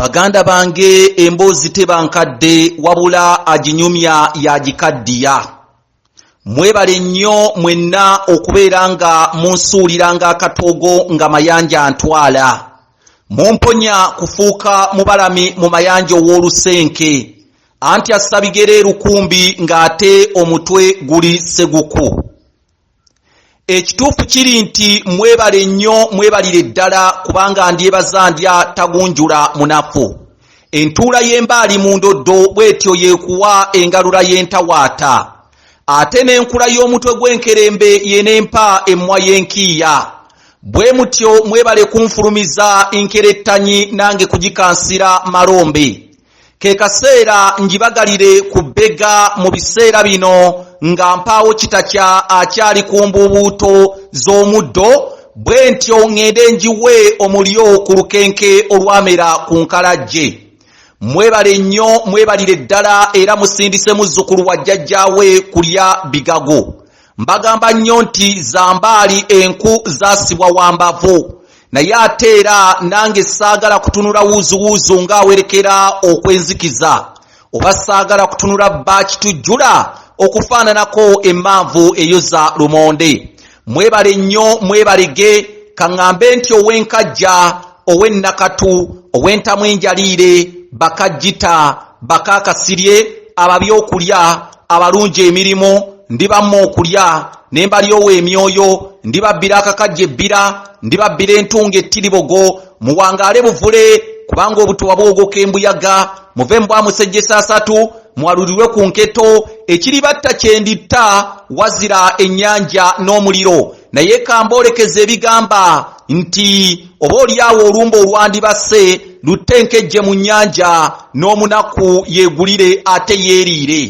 Baganda bange emboozi tebankadde wabula aginyumya yagikaddiya. Mwebale nnyo mwenna okubeera nga munsuuliranga akatoogo nga mayanja ntwala. Mumponya kufuuka mubalami mu mayanja ow'olusenke. Anti assa bigere lukumbi ng'ate omutwe guli seguku. Ekituufu kiri nti mwebale nnyo mwebalire ddala kubanga ndyebaza ndya tagunjula munafu. Entuula y'embaali mu ndoddo bw'etyo yeekuwa engalula y'entawaata. Ate n'enkula y'omutwe gw'enkerembe yeneempa emmwa y'enkiiya. Bwe mutyo mwebale kunfulumiza nkerettanyi nange kugikansira malombe. Ke kaseera njibagalire ku bbega mu biseera bino nga mpaawo kitakya akyali ku mbuubuuto z'omuddo, bwe ntyo ŋŋende njiwe omulyo ku lukenke olwamera ku nkalajje. Mwebale nnyo mwebalire ddala era musindise muzzukulu wa jjajjaawe kulya bigago. Mbagamba nnyo nti zambaali enku zaasibwa wambavu. Naye ate era nange saagala kutunula wuuzuwuuzu ng'awerekera okwenzikiza. Oba saagala kutunula baakitujjula okufaananako emmanvu eyoza lumonde. Mwebale nnyo mwebalege kaŋŋambe nti ow'enkajja, ow'ennakatu, ow'entamu enjaliire, bakajjita, bakaakasirye, ababyokulya, abalungi emirimu, ndibamma okulya, ne mbalyowo emyoyo, ndibabbira akakajja ebbira, ndibabbira entunga ettiribogo, muwangaale buvule kubanga obutuwa bwogoka embuyaga, muve mu bwamusejjesa asatu, mwalulirwe ku nketo, ekiribatta kyenditta wazira ennyanja n'omuliro. Naye kamboolekeza ebigamba nti oba olyawo olumba olwandibase lutenkejje mu nnyanja n'omunaku yeegulire ate yeeriire.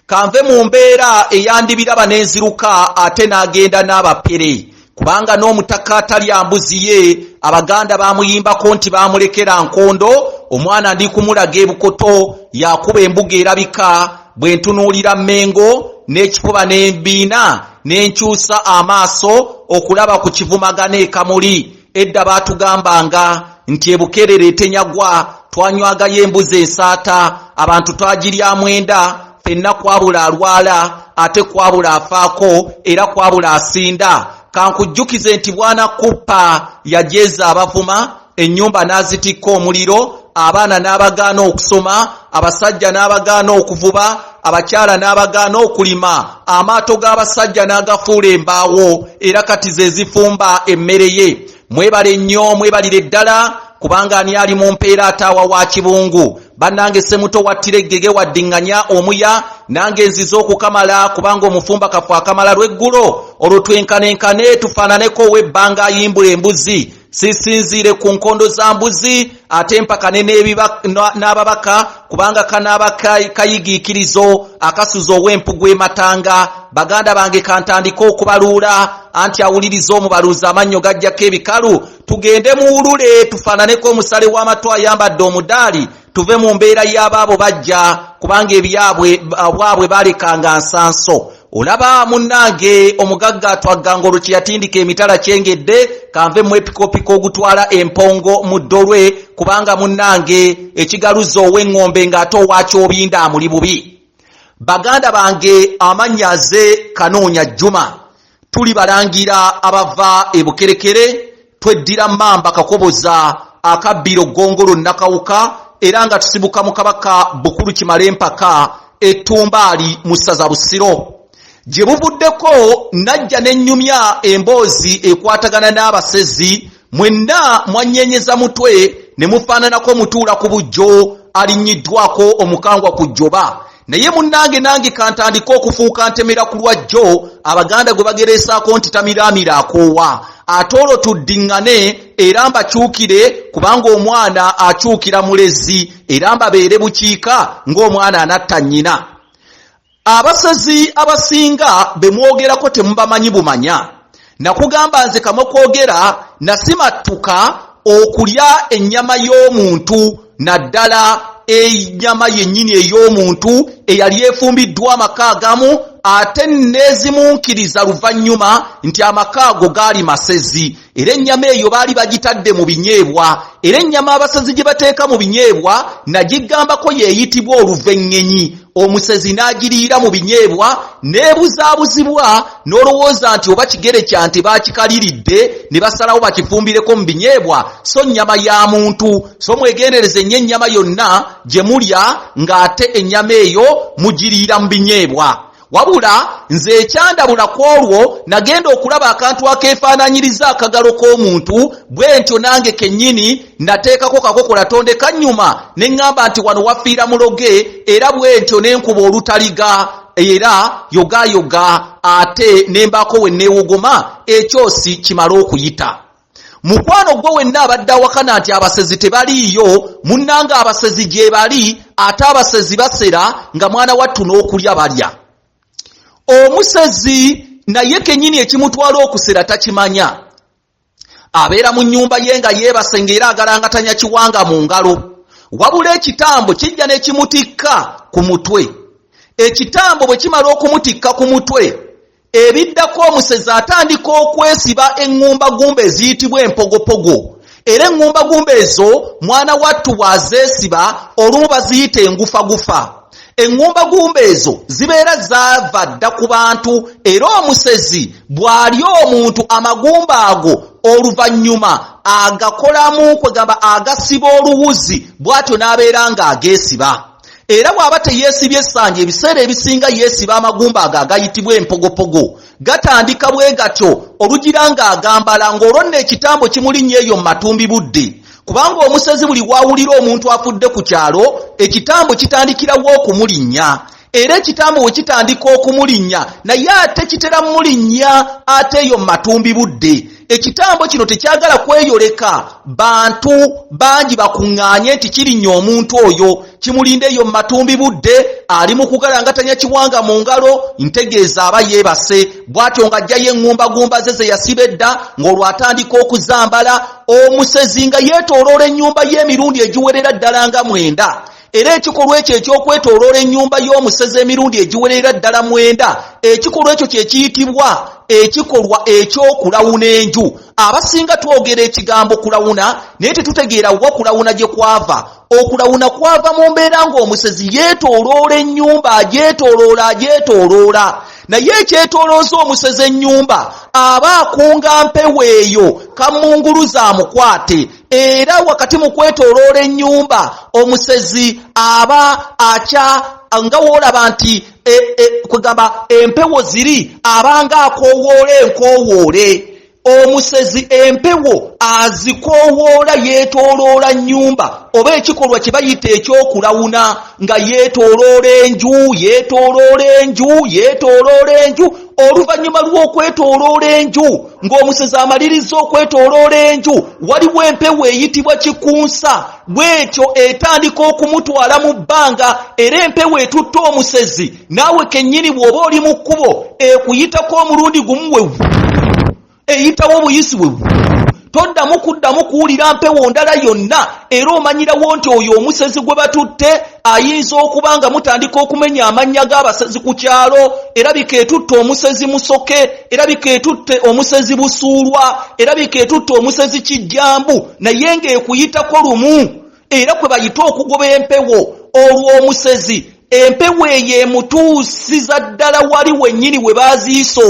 Kanve mu mbeera eyandibiraba n'enziruka ate n'agenda n'abapere. Kubanga n'omutaka atalya mbuzi ye Abaganda baamuyimbako nti baamulekera nkondo, omwana ndi kumulaga ebukoto yakuba embuga erabika. Bwe ntunuulira Mmengo n'ekifuba n'embiina n'enkyusa amaaso okulaba ku kivumagana ekamuli. Edda baatugambanga nti ebukerere tenyagwa, twanywagayo embuzi ensaata, abantu twagiryamu enda, fenna kwabula alwala, ate kwabula afaako, era kwabula asinda. Kankujjukize nti bwana kuppa yajeeza abavuma, ennyumba n'azitikka omuliro, abaana n'abagaana okusoma, abasajja n'abagaana okuvuba, abakyala n'abagaana okulima, amaato g'abasajja n'agafuula embaawo, era kati ze zifumba emmere ye. Mwebale nnyo mwebalire ddala kubanga ani ali mu mpeera ataawa wa kibungu. Bannange Ssemuto wattira eggege waddiŋŋanya omuya, nange nzize okukamala kubanga omufumba kafu akamala lw'eggulo. Olwo twenkanenkane tufaananeko ow'ebbanga ayimbula embuzi. Sisinziire ku nkondo za mbuzi ate mpakane n'ababaka kubanga kanaaba kayigiikirizo akasuza ow'empugu ematanga. Baganda bange kantandika okubaluula anti awuliriza omubaluuzi amannyo gajjako ebikalu. Tugende muwulule tufaananeko omusale w'amatu ayambadde omudaali, tuve mu mbeera y'abaabo bajja kubanga ebyabwe bwabwe balekanga nsanso. Olaba munnange omugagga atwagganga olwo kyeyatindika emitala kyengedde, kanve mu epikopiko ogutwala empongo mu ddolwe kubanga munnange ekigaluza ow'eŋŋombe ng'ate owakyobinda amuli bubi. Baganda bange amannya ze Kanoonya Juma, tuli balangira abava e Bukerekere, tweddira Mamba Kakoboza, akabbiro Ggongolo Nakawuka, era nga tusibuka mu Kabaka Bukulu Kimale Mpaka, Ettumbaali mu ssaza Busiro. Gye buvuddeko najja n'ennyumya emboozi ekwatagana n'abasezi, mwenna mwannyenyeza mutwe ne mufaananako mutuula ku bujjo alinnyiddwako omukangwa ku jjoba. Naye munnange nange kantandika okufuuka ntemera ku lwajjo, Abaganda gwe bagereesaako nti tamiraamira akoowa. Ate olwo tuddiŋŋane era mbakyukire kubanga omwana akyukira mulezi, era mbabeere bukiika ng'omwana anatta nnyina. Abasezi abasinga be mwogerako temubamanyi bumanya. Nakugamba nze kamokwogera nasimattuka okulya ennyama y'omuntu naddala ennyama yennyini ey'omuntu eyali efumbiddwa amaka agamu ate nezimunkiriza luvannyuma nti amaka ago gaali masezi era ennyama eyo baali bagitadde mu binyeebwa era ennyama abasezi gye bateeka mu binyeebwa nagigambako yeeyitibwa oluvenŋenyi omusezi n'agiriira mu binyeebwa neebuzaabuzibwa n'olowooza nti oba kigere kya nti baakikaliridde ne basalawo bakifumbireko mu binyeebwa so nnyama ya muntu so mwegendereze nnyo ennyama yonna gye mulya ng'ate ennyama eyo mugiriira mu binyeebwa wabula nze ekyandabula ku olwo nagenda okulaba akantu akeefaananyiriza akagalo k'omuntu bwe ntyo nange kennyini nateekako kakokola tonde kannyuma ne ŋŋamba nti wano wafiira muloge era bwe ntyo n'enkuba olutaliga era yogayoga ate ne mbaako we neewogoma ekyosi kimala okuyita mukwano gwo wenna abadde awakana nti abasezi tebaliiyo munnanga abasezi gye bali ate abasezi basera nga mwana wattu n'okulya balya omusezi naye kennyini ekimutwala okusera takimanya abeera mu nnyumba ye nga yeebase ng'era agalangatanya kiwanga mu ngalo wabula ekitambo kijja n'ekimutikka ku mutwe ekitambo bwe kimala okumutikka ku mutwe ebiddako omusezi atandika okwesiba eŋŋumbagumba eziyitibwa empogopogo era eŋŋumbagumba ezo mwana wattu bw'azeesiba olumu baziyita engufagufa eŋŋumbagumba ezo zibeera zaava dda ku bantu era omusezi bw'ali omuntu amagumba ago oluvannyuma agakolamu kwegamba agasiba oluwuzi bw'atyo n'abeera ng'ageesiba era bw'aba teyeesibye essanja ebiseera ebisinga yeesiba amagumba ago agayitibwa empogopogo gatandika bwe gatyo olugira ng'agambala ng'olwo nno ekitambo kimulinnya eyo mu matumbi budde kubanga omusezi buli wawulira omuntu afudde ku kyalo ekitambo kitandikirawo okumulinnya era ekitambo bwe kitandika okumulinnya naye ate kitera mulinnya ate eyo mu matumbi budde ekitambo kino tekyagala kweyoleka bantu bangi bakuŋŋaanye nti kirinnya omuntu oyo kimulinde eyo mu matumbi budde ali mu kugalangatanya kiwanga mu ngalo ntegeeza aba yeebase bw'atyo ng'ajjayo eŋŋumbagumba ze yasiba edda ng'olwo atandika okuzambala omusezi nga yeetooloola ennyumba y'emirundi egiwerera ddala nga 9 era ekikolwa ekyo ekyokwetooloola ennyumba y'omusezi emirundi egiwerera ddala 9 ekikolwa ekyo kye kiyitibwa ekikolwa ekyokulawuna enju abasinga twogera ekigambo kulawuna naye tetutegeera wa kulawuna gye kwava okulawuna kwava mu mbeera ng'omusezi yeetooloola ennyumba agyetooloola naye ekyetoolooza omusezi ennyumba aba akunga mpewo eyo kamunguluza amukwate era wakati mu kwetooloola ennyumba omusezi aba nga woolaba nti kwegamba empewo ziri abanga akoowoola enkoowoole omusezi empewo azikoowoola yeetooloola nnyumba oba ekikolwa kye bayita ekyokulawuna nga yeetooloola enju oluvannyuma lw'okwetooloola enju ng'omusezi amaliriza okwetooloola enju waliwo empewo eyitibwa kikunsa bw'etyo etandika okumutwala mu bbanga era empewo etutta omusezi naawe kennyini bw'oba oli mu kkubo ekuyitako omulundi gumu wewu eyitawo obuyisi wewu toddamu kuwulira mpewo ndala yonna era omanyirawo nti oyo omusezi gwe batutte ayinza okuba nga mutandika okumenya amannya g'abasezi ku kyalo erabika etutte omusezi Musoke erabika etutte omusezi Busuulwa erabika etutte omusezi Kijjambu naye ng'ekuyitako lumu era kwe bayita okugoba empewo olwo omusezi empewo eyo emutuusiza ddala wali wennyini we baziisa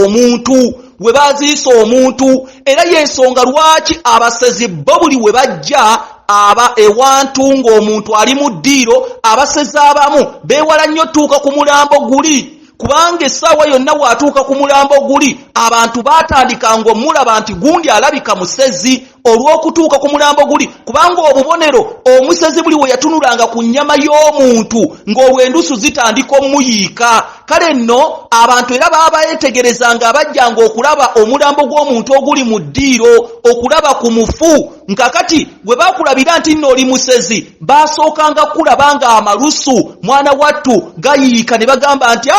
omuntu era y'ensonga lwaki abasezi bo buli we bajja aba ewantu ng'omuntu ali mu ddiiro abasezi abamu beewala nnyo tuuka ku mulambo guli kubanga essaawa yonna bw'atuuka ku mulambo guli abantu baatandika ng'omulaba nti gundi alabika musezi olw'okutuuka ku mulambo guli kubanga obubonero omusezi buli we yatunulanga ku nnyama y'omuntu ng'olwendusu zitandika omuyiika kale nno abantu era baba beetegerezanga abajjanga okulaba omulambo gw'omuntu oguli mu ddiiro okulaba ku mufu nkakati bwe bakulabira nti nno oli musezi baasookanga kulaba nga amalusu mwana wattu gayiika ne bagamba nti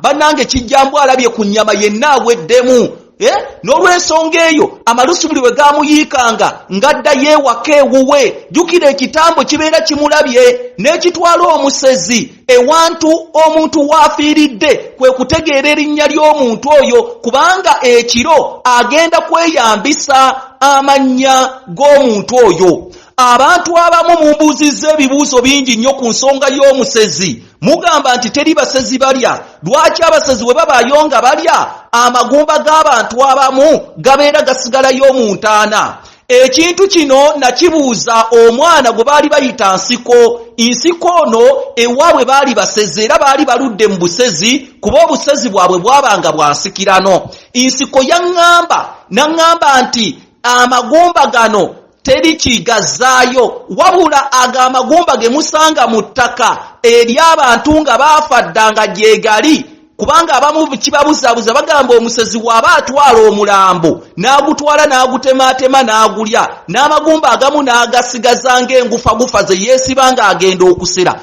bannange Kijjambu alabye ku nnyama yenna aweddemu n'olw'ensonga eyo amalusu buli we gamuyiikanga ngadda yeewaka ewuwe jjukira ekitambo kibeera kimulabye n'ekitwala omusezi ewantu omuntu waafiiridde kwe kutegeera erinnya ly'omuntu oyo kubanga ekiro agenda kweyambisa amannya g'omuntu oyo. Abantu abamu mumbuuzizza ebibuuzo bingi nnyo ku nsonga y'omusezi. Mugamba nti teri basezi balya. Lwaki abasezi bwe babaayo nga balya? Amagumba g'abantu abamu gabeera gasigalayo mu ntaana. Ekintu kino nakibuuza omwana gwe baali bayita Nsiko. Nsiko ono ewaabwe baali basezi era baali baludde mu busezi kuba obusezi bwabwe bwabanga bwa nsikirano. Nsiko n'aŋŋamba nti amagumba gano teri kigazaayo wabula ag'amagumba ge musanga mu ttaka eri abantu nga baafaddanga gyegali kubanga abamu kibabuzaabuza bagamba omusezi bw'aba atwala omulambo n'agutwala n'agutemaatema n'agulya n'amagumba agamu n'agasigaza ng'engufagufa ze yeesiba ng'agenda okusera.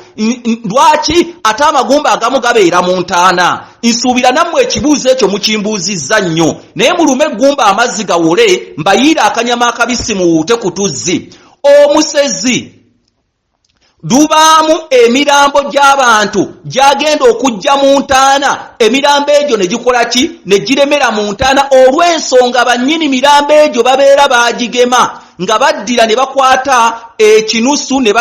Lwaki ate amagumba agamu gabeera mu ntaana? Nsuubira nammwe ekibuuzo ekyo mukimbuuzizza nnyo naye mulume eggumba amazzi gawole mbayiire akanyama akabisi muwuute ku tuzzi. Omusezi lubaamu emirambo gy'abantu gyagenda okujja mu ntaana, emirambo egyo ne gikola ki? Ne giremera mu ntaana olw'ensonga bannyini mirambo egyo babeera baagigema nga baddira ne bakwata ekinusu ne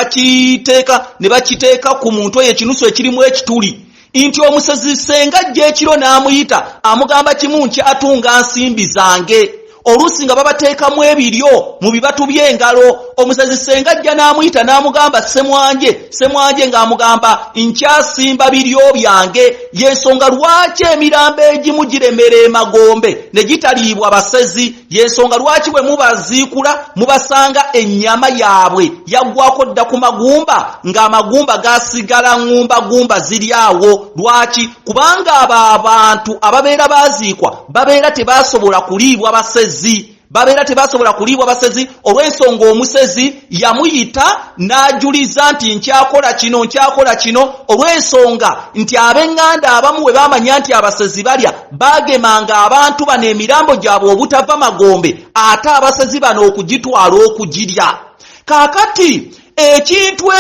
bakiteeka ku muntu oyo ekinusu ekirimu ekituli. Nti omusezi senga ajja ekiro n'amuyita amugamba kimu nti atunga nsimbi zange. Oluusi nga babateekamu ebiryo mu bibatu by'engalo. Omusezi senga ajja n'amuyita n'amugamba semwanje ng'amugamba nkyasimba biryo byange. Yensonga lwaki emirambo egimu giremera emagombe ne gitaliibwa basezi. Yensonga lwaki bwe mubaziikula mubasanga ennyama yaabwe yaggwako dda ku magumba ng'amagumba gasigala ngumba ziri awo. Lwaki? Kubanga abo abantu ababeera baziikwa babeera tebasobola kuliibwa basezi. Olw'ensonga omusezi yamuyita n'ajuliza nti nkyakola kino olw'ensonga nti ab'eŋŋanda abamu bwe baamanya nti abasezi balya baagemanga abantu bano emirambo gyabwe obutava magombe ate abasezi bano okugitwala okugirya. Kaakati ekintu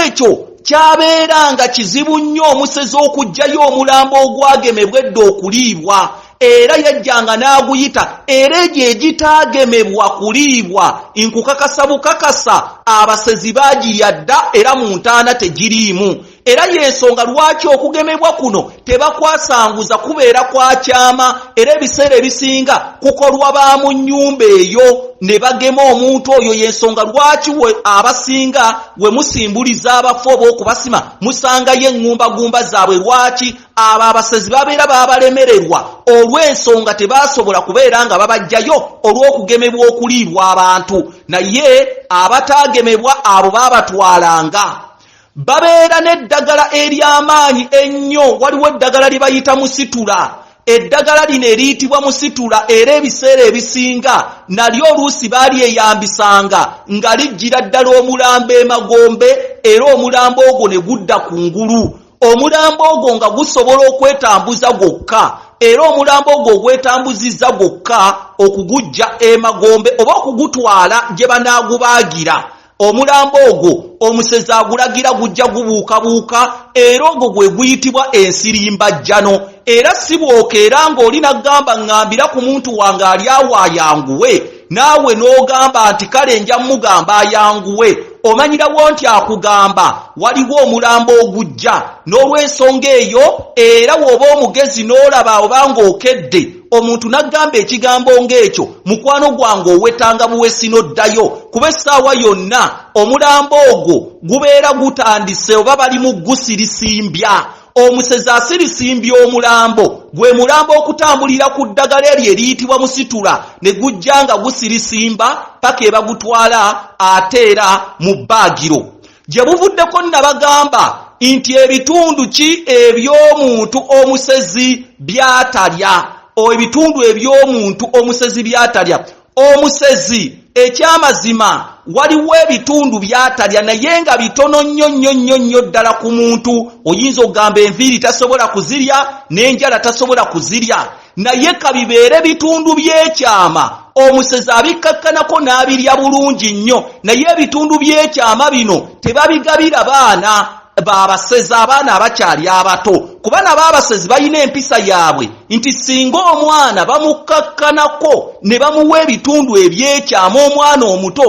ekyo kyabeeranga kizibu nnyo omusezi okuggyayo omulambo ogwagemebwa edda okuliibwa. Era yajjanga n'aguyita era egyo egitaagemebwa kuliibwa nkukakasa bukakasa abasezi baagirya dda era mu ntaana tegiriimu. Era yensonga lwaki okugemebwa kuno tebakwasanguza kubeera kwa kyama era ebiseera ebisinga kukolwa ba mu nnyumba eyo ne bagema omuntu oyo. Yensonga lwaki abasinga we musimbuliza abafu oba okubasima musangayo eŋŋumbagumba zaabwe. Lwaki? Abo abasezi babeera babalemererwa olw'ensonga tebasobola kubeera nga babajjayo olw'okugemebwa okuliibwa abantu. Naye abataagemebwa abo baabatwalanga. Babeera n'eddagala ery'amaanyi ennyo. Waliwo eddagala lye bayita musitula. Eddagala lino eriyitibwa musitula era ebiseera ebisinga nalyo oluusi balyeyambisanga nga lijjira ddala omulambo emagombe era omulambo ogwo ne gudda ku ngulu. Omulambo ogwo nga gusobola okwetambuza gwokka era omulambo ogwo ogwetambuzizza gwokka okugujja emagombe oba okugutwala gye banaagubaagira. Omulambo ogwo omusezi agulagira gujja gubuukabuuka era ogwo gwe guyitibwa ensirimbajjano. Era si bwokeera ng'oli nagamba ŋŋambira ku muntu wange ali awo ayanguwe naawe n'ogamba nti kale nja mugamba ayanguwe. Omanyirawo nti akugamba waliwo omulambo ogujja. N'olw'ensonga eyo era w'oba omugezi n'olaba obanga okedde omuntu naggamba ekigambo ng'ekyo mukwano gwange owetanga buwesi n'oddayo kuba essaawa yonna omulambo ogwo gubeera gutandise oba bali mu gusirisimbya. Omusezi asirisimbya omulambo gwe mulambo okutambulira ku ddagala eryo eriyitibwa musitula ne gujja nga gusirisimba paka ebagutwala ate era mu bbaagiro. Gye buvuddeko nabagamba nti ebitundu ki eby'omuntu omusezi by'atalya? Ebitundu eby'omuntu omusezi by'atalya. Omusezi ekyamazima waliwo ebitundu by'atalya naye nga bitono nnyo ddala ku muntu. Oyinza okugamba enviiri tasobola kuzirya n'enjala tasobola kuzirya naye kabibeere bitundu by'ekyama omusezi abikkakkanako n'abirya bulungi nnyo naye ebitundu by'ekyama bino tebabigabira baana babasezi abaana abakyali abato kuba nabo abasezi balina empisa yaabwe nti singa omwana bamukkakkanako ne bamuwa ebitundu ebyekyama omwana omuto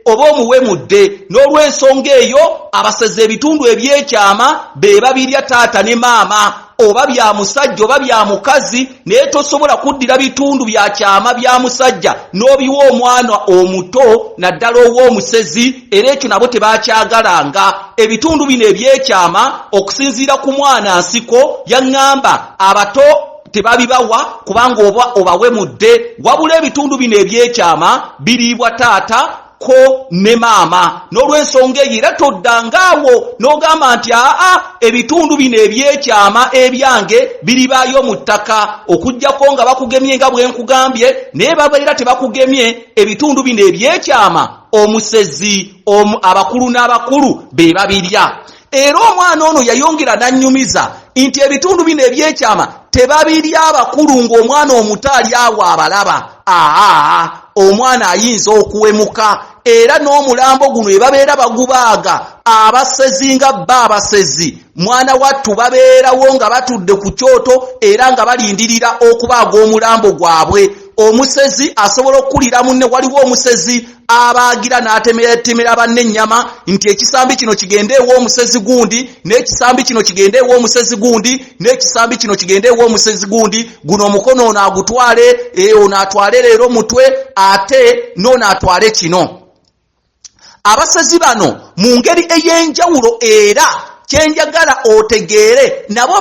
oba omuwe mudde n'olw'ensonga eyo abasezi ebitundu ebyekyama be babirya taata ne maama oba bya musajja oba bya mukazi naye tosobola kuddira bitundu bya kyama bya musajja n'obiwa omwana omuto naddala ow'omusezi era ekyo nabo tebakyagalanga ebitundu bino ebyekyama okusinziira ku mwana nsiko yaŋŋamba abato tebabibawa kubanga obawe mudde wabula ebitundu bino ebyekyama biriibwa taata ko ne maama n'olw'ensonga eyo era toddangaawo n'ogamba nti ebitundu bino ebyekyama ebyange biribaayo mu ttaka okuggyako nga bakugemye nga bwe nkugambye naye babeera tebakugemye ebitundu bino ebyekyama omusezi abakulu n'abakulu be babirya era omwana ono yayongera n'annyumiza nti ebitundu bino ebyekyama tebabirya abakulu ng'omwana omuto ali awo abalaba omwana ayinza okuwemuka era n'omulambo guno ebabeera bagubaaga abasezi nga bba abasezi mwana wattu babeerawo nga batudde ku kyoto era nga balindirira okubaaga omulambo gwabwe omusezi asobola okukulira munne waliwo omusezi abaagira n'atemeera banne ennyama nti ekisambi kino kigende ew'omusezi gundi n'ekisambi kino kigende ew'omusezi gundi n'ekisambi kino kigende ew'omusezi gundi guno omukono ono agutwale ono atwale leero mutwe ate n'ono atwale kino abasezi bano mu ngeri ey'enjawulo era kyenjagala otegeere nabo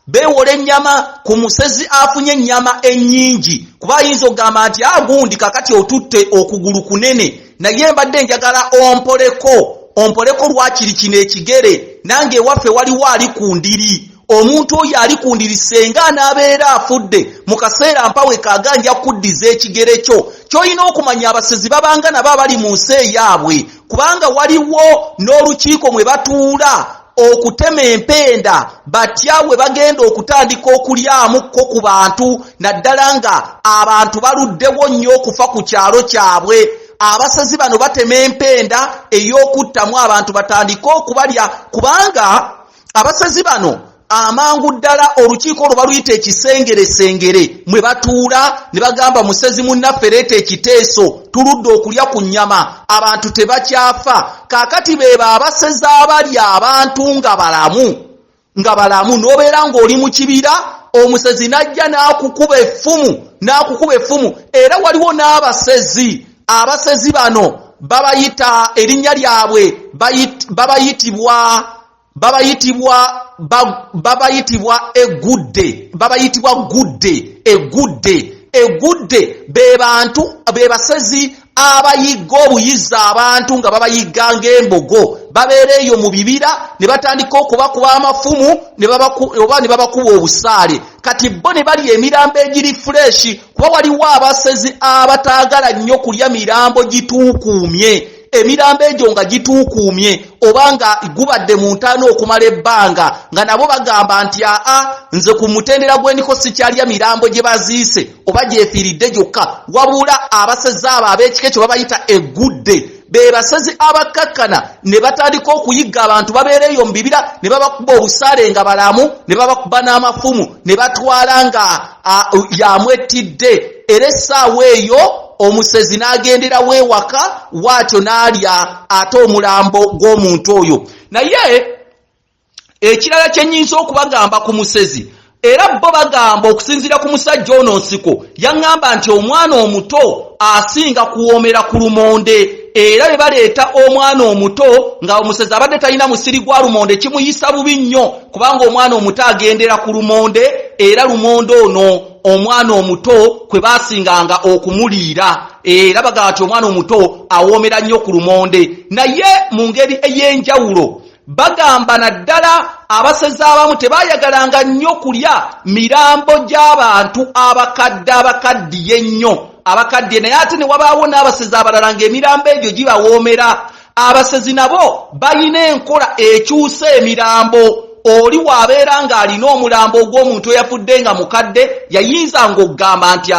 beewola ennyama ku musezi afunye ennyama ennyingi kuba ayinza okugamba nti gundi kakati otutte okugulu kunene naye mbadde njagala ompoleko lwakiri kino ekigere nange ewaffe waliwo ali ku ndiri omuntu oyo ali ku ndiri senga anaabeera afudde mu kaseera mpawe kaganja kuddiza ekigere kyo ky'olina okumanya abasezi babanga nabo abali mu nsi eyaabwe kubanga waliwo n'olukiiko mwe batuula okutema empenda batya we bagenda okutandika okulyamuko ku bantu naddala nga abantu baluddewo nnyo okufa ku kyalo kyabwe abasezi bano batema empenda ey'okuttamu abantu batandika okubalya kubanga abasezi bano amangu ddala olukiiko olwo baluyita ekisengeresengere mwe batuula ne bagamba musezi munnaffe leeta ekiteeso tuludde okulya ku nnyama abantu tebakyafa kaakati beeba abasezi abalya abantu nga balamu n'obeera ng'oli mu kibira omusezi n'ajja n'akukuba effumu era waliwo n'abasezi bano babayita erinnya lyabwe babayitibwa egudde be basezi abayigga obuyizza abantu nga babayigga ng'embogo babeera eyo mu bibira ne batandika okubakuba amafumu oba ne babakuba obusaale kati bo ne balya emirambo egiri fureshi kuba waliwo abasezi abataagala nnyo kulya mirambo gituukuumye emirambo egyo nga gituukuumye oba nga gubadde mu ntaano okumala ebbanga nga nabo bagamba nti nze ku mutendera gw'endiko sikyalya mirambo gye baziise oba gyefiiridde gyokka wabula abasezi abo ab'ekika ekyo babayita egudde be basezi abakkakkana ne batandika okuyigga abantu babeera eyo mu bibira ne babakuba obusaale nga balamu ne babakuba n'amafumu ne batwala nga yamwettidde era essaawa eyo omusezi n'agenderawo ewaka waatyo n'alya ate omulambo gw'omuntu oyo naye ekirala kye nnyinza okubagamba ku musezi era bo bagamba okusinziira ku musajja ono nsiko yaŋŋamba nti omwana omuto asinga kuwoomera ku lumonde era bwe baleeta omwana omuto nga omusezi abadde talina musiri gwa lumonde kimuyisa bubi nnyo kubanga omwana omuto agendera ku lumonde era lumonde ono omwana omuto kwe basinganga okumuliira era bagamba nti omwana omuto awoomera nnyo ku lumonde naye mu ngeri ey'enjawulo bagamba naddala abasezi abamu tebayagalanga nnyo kulya mirambo gy'abantu abakaddiye ennyo abakaddiye naye ate ne wabaawo n'abasezi abalala ng'emirambo egyo gibawoomera abasezi nabo balina enkola ekyusa emirambo oli wabeera ng'alina omulambo ogw'omuntu eyafudde nga mukadde yayinzanga okugamba nti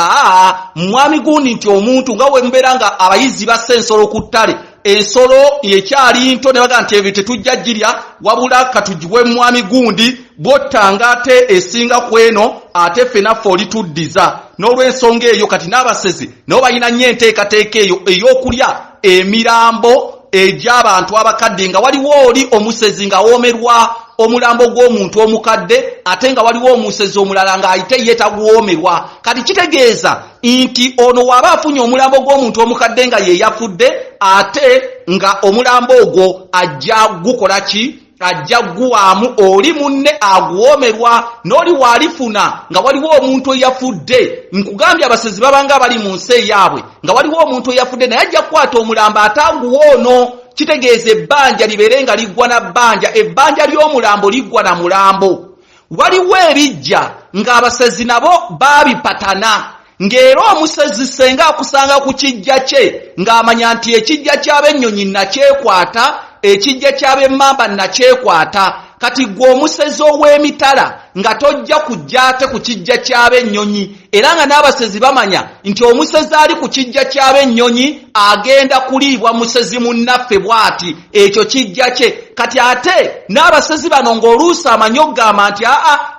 mwami gundi nti omuntu nga we mubeera nga abayizi basse ensolo ku ttale ensolo ekyali nto ne baga nti ebyo tetujja girya wabula katugiwe mwami gundi bwottanga ate esinga ku eno ate ffe naffe olituddiza n'olw'ensonga eyo kati n'abasezi nabo balina nnyo enteekateeka eyo ey'okulya emirambo egy'abantu abakadde nga waliwo oli omusezi nga woomerwa omulambo gw'omuntu omukadde ate nga waliwo omusezi omulala ng'ayite ye tagwomerwa. Kati kitegeeza nti ono waba afunye omulambo gw'omuntu omukadde nga ye yafudde ate nga omulambo ogwo ajja gukola ki? Ajja guwaamu oli munne agwomerwa n'oli waalifuna nga waliwo omuntu eyafudde. Nkugambye abasezi babanga bali mu nsi eyaabwe nga waliwo omuntu eyafudde naye ajja kukwata omulambo atanguwa ono. Kitegeeza ebbanja libeere nga liggwa na bbanja, ebbanja ly'omulambo liggwa na mulambo. Waliwo ebijja ng'abasezi nabo baabipatana ng'era omusezi senga akusanga ku kijja kye ng'amanya nti ekijja ky'ab'ennyonyi nakyekwata, ekijja ky'ab'emmamba nakyekwata. Kati gwe omusezi ow'emitala nga tojja kujja ate ku kijja ky'ab'ennyonyi, era nga n'abasezi bamanya nti omusezi ali ku kijja ky'ab'ennyonyi agenda kuliibwa musezi munnaffe bw'ati ekyo kijja kye. Kati ate n'abasezi bano ng'oluusi amanyi okugamba nti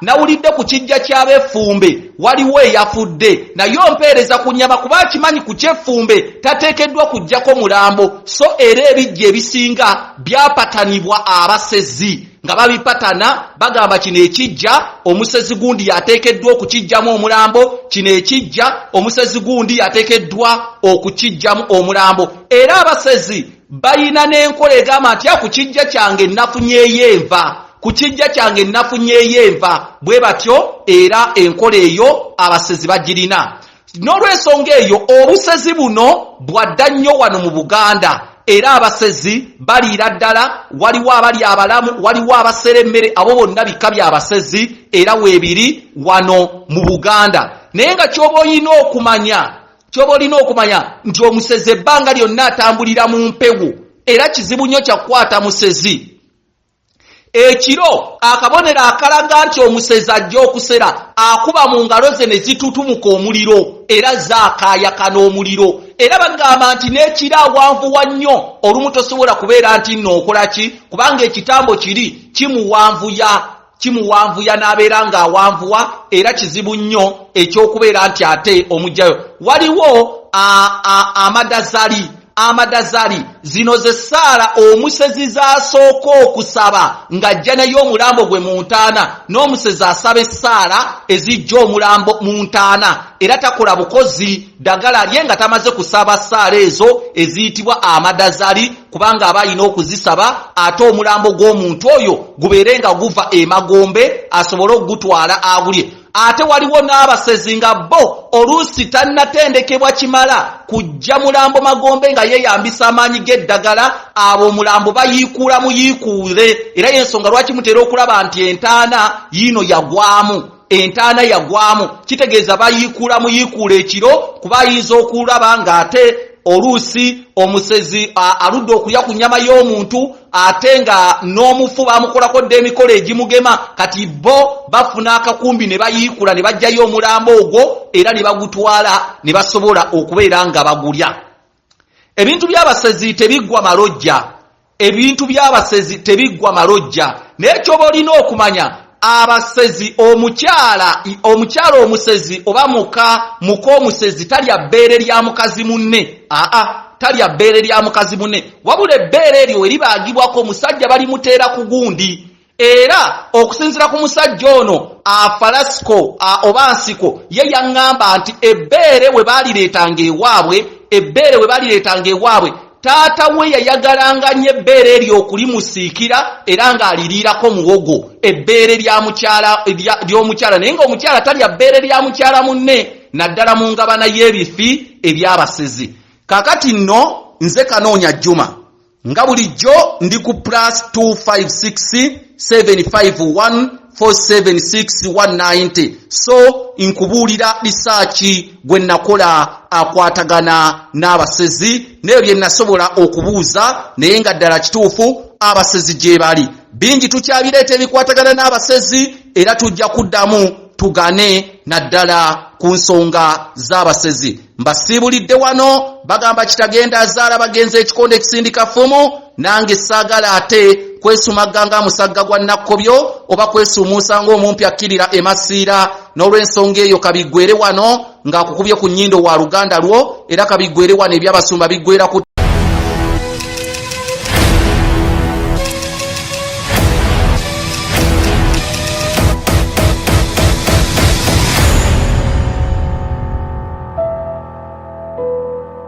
nawulidde ku kijja ky'ab'effumbe waliwo eyafudde, naye ompeereza ku nnyama kuba akimanyi ku ky'effumbe tateekeddwa kujjako mulambo. So era ebijja ebisinga byapatanibwa abasezi nga babipatana bagamba kino ekijja omusezi gundi yateekeddwa okukijjamu omulambo, kino ekijja omusezi gundi yateekeddwa okukijjamu omulambo. Era abasezi balina n'enkola egamba nti ku kijja kyange nafunyeeyo enva, ku kijja kyange nafunyeeyo enva. Bwe batyo era enkola eyo abasezi bagirina. N'olw'ensonga eyo obusezi buno bwadda nnyo wano mu Buganda. Era abasezi baliira ddala, waliwo abali abalamu, waliwo abasera emmere, abo bonna bika by'abasezi era weebiri wano mu Buganda. Naye nga ky'oba olina okumanya nti omusezi ebbanga lyonna atambulira mu mpewo, era kizibu nnyo kyakukwata musezi. Ekiro akabonero akalaga nti omusezi ajja okusera akuba mu ngalo ze ne zitutumuka omuliro era zaakaayaka n'omuliro. Era bagamba nti n'ekiro awanvuwa nnyo olumu tosobola kubeera nti nno okola ki, kubanga ekitambo kiri kimuwanvuya n'abeera ng'awanvuwa, era kizibu nnyo ekyokubeera nti ate omugjayo. Waliwo amadazali zino ze ssaala omusezi z'asooka okusaba ng'ajja naye omulambo gwe mu ntaana, n'omusezi asaba essaala ezijja omulambo mu ntaana, era takola bukozi ddagala lye nga tamaze kusaba ssaala ezo eziyitibwa amadazali, kubanga aba alina okuzisaba ate omulambo gw'omuntu oyo gubeere nga guva emagombe asobole okugutwala agulye. Ate waliwo n'abasezi nga bo oluusi tannatendekebwa kimala kujja mulambo magombe nga yeeyambisa amaanyi g'eddagala, abo omulambo bayiikuula muyiikuule. Era y'ensonga lwaki mutera okulaba nti entaana yiino yagwamu, kitegeeza bayiikuula muyiikuula ekiro, kuba ayinza okulaba ng'ate oluusi omusezi aludde okulya ku nnyama y'omuntu ate nga n'omufu bamukolako dde emikolo egimugema. Kati bo bafuna akakumbi ne bayiikula ne bajjayo omulambo ogwo era ne bagutwala ne basobola okubeera nga bagulya. Ebintu by'abasezi tebiggwa malojja, naye ky'oba olina okumanya abasezi omukyala omusezi oba muka omusezi talya bbeere lya mukazi munne, talya bbeere lya mukazi munne, wabula ebbeere eryo eribaagibwako omusajja balimuteera ku gundi. Era okusinziira ku musajja ono Falasco oba Nsiko ye yaŋŋamba nti ebbeere we baalireetanga ewaabwe taata we yayagalanga nnyo ebbeere eryo okulimusiikira era ng'aliriirako muwogo, ebbeere ly'omukyala, naye ng'omukyala talya bbeere lya mukyala munne, naddala mu ngabana y'ebifi eby'abasezi. Kaakati nno nze Kanoonya Juma nga bulijjo ndi ku +256 751 476 190. So nkubuulira lisaaki gwe nakola akwatagana n'abasezi n'ebyo bye nasobola okubuuza, naye nga ddala kituufu abasezi gye bali. bingi tukyabireeta ebikwatagana n'abasezi era tujja kuddamu tugane naddala ku nsonga z'abasezi. Mbasiibulidde wano bagamba kitagenda azaala bagenza ekikonde ekisindika ffumu, nange saagala ate kwesumagga nga musagga gwa Nakkobyo oba kwesumuusa ng'omumpi akkirira emasiira. N'olw'ensonga eyo kabiggwere wano ng'akukubye ku nnyindo wa luganda lwo, era kabiggwere wano eby'abasumba biggwera ku